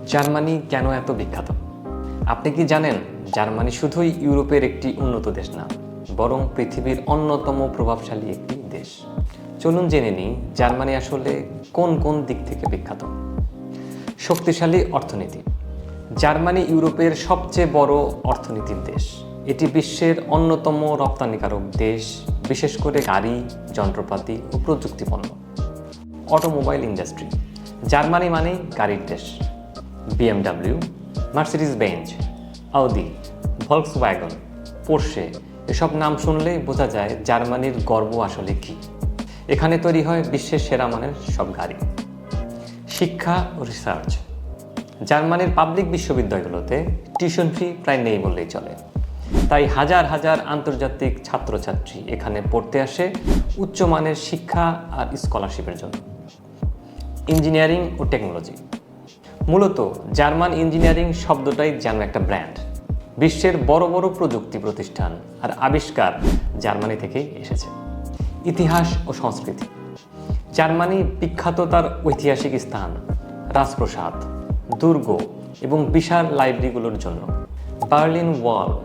Germany কেন এত বিখ্যাত? আপনি কি জানেন জার্মানি শুধুই ইউরোপের একটি উন্নত দেশ না, বরং পৃথিবীর অন্যতম প্রভাবশালী একটি দেশ। চলুন জেনে নিই জার্মানি আসলে কোন কোন দিক থেকে বিখ্যাত। শক্তিশালী অর্থনীতি। জার্মানি ইউরোপের সবচেয়ে বড় অর্থনীতির দেশ। এটি বিশ্বের অন্যতম রপ্তানিকারক দেশ, বিশেষ করে গাড়ি, যন্ত্রপাতি ও প্রযুক্তিপণ্য। Automobile industry. জার্মানি মানেই গাড়ির দেশ। BMW, Mercedes Benz, Audi, Volkswagen, Porsche এসব নাম শুনলেই বোঝা যায় জার্মানির গর্ব আসলে কী। এখানে তৈরি হয় বিশ্বের সেরা মানের সব গাড়ি। শিক্ষা ও রিসার্চ। জার্মানির পাবলিক বিশ্ববিদ্যালয়গুলোতে টিউশন ফি প্রায় নেই বললেই চলে। তাই হাজার হাজার আন্তর্জাতিক ছাত্রছাত্রী এখানে পড়তে আসে উচ্চমানের শিক্ষা আর স্কলারশিপের জন্য। ইঞ্জিনিয়ারিং ও টেকনোলজি। মূলত জার্মান ইঞ্জিনিয়ারিং শব্দটাই যেন একটা ব্র্যান্ড। বিশ্বের বড় বড় প্রযুক্তি প্রতিষ্ঠান আর আবিষ্কার জার্মানি থেকেই এসেছে। ইতিহাস ও সংস্কৃতি। জার্মানি বিখ্যাত তার ঐতিহাসিক স্থান, রাজপ্রাসাদ, দুর্গ এবং বিশাল লাইব্রেরিগুলোর জন্য। বার্লিন ওয়াল,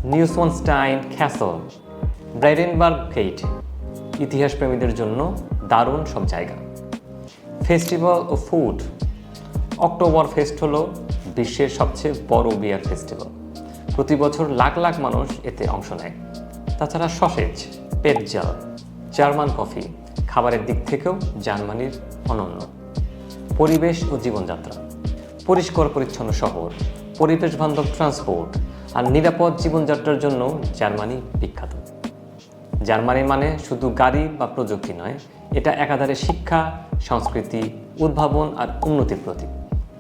নিউসওয়ানস্টাইন ক্যাসল, ব্রাইডেনবার্গ গেট ইতিহাসপ্রেমীদের জন্য দারুণ সব জায়গা। ফেস্টিভ্যাল ও ফুড। অক্টোবর ফেস্ট হলো বিশ্বের সবচেয়ে বড় বিয়ার ফেস্টিভ্যাল। প্রতি বছর লাখ লাখ মানুষ এতে অংশ নেয়। তাছাড়া সসেজ, পেটজাল, জার্মান কফি খাবারের দিক থেকেও জার্মানির অনন্য। পরিবেশ ও জীবনযাত্রা। পরিষ্কার পরিচ্ছন্ন শহর, পরিবেশ বান্ধব ট্রান্সপোর্ট আর নিরাপদ জীবনযাত্রার জন্য জার্মানি বিখ্যাত। জার্মানি মানে শুধু গাড়ি বা প্রযুক্তি নয়, এটা একাধারে শিক্ষা, সংস্কৃতি, উদ্ভাবন আর উন্নতির প্রতীক।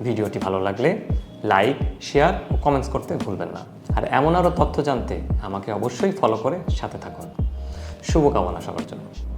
ভিডিওটি ভালো লাগলে লাইক, শেয়ার ও কমেন্টস করতে ভুলবেন না। আর এমন আরও তথ্য জানতে আমাকে অবশ্যই ফলো করে সাথে থাকুন। শুভকামনা সবার জন্য।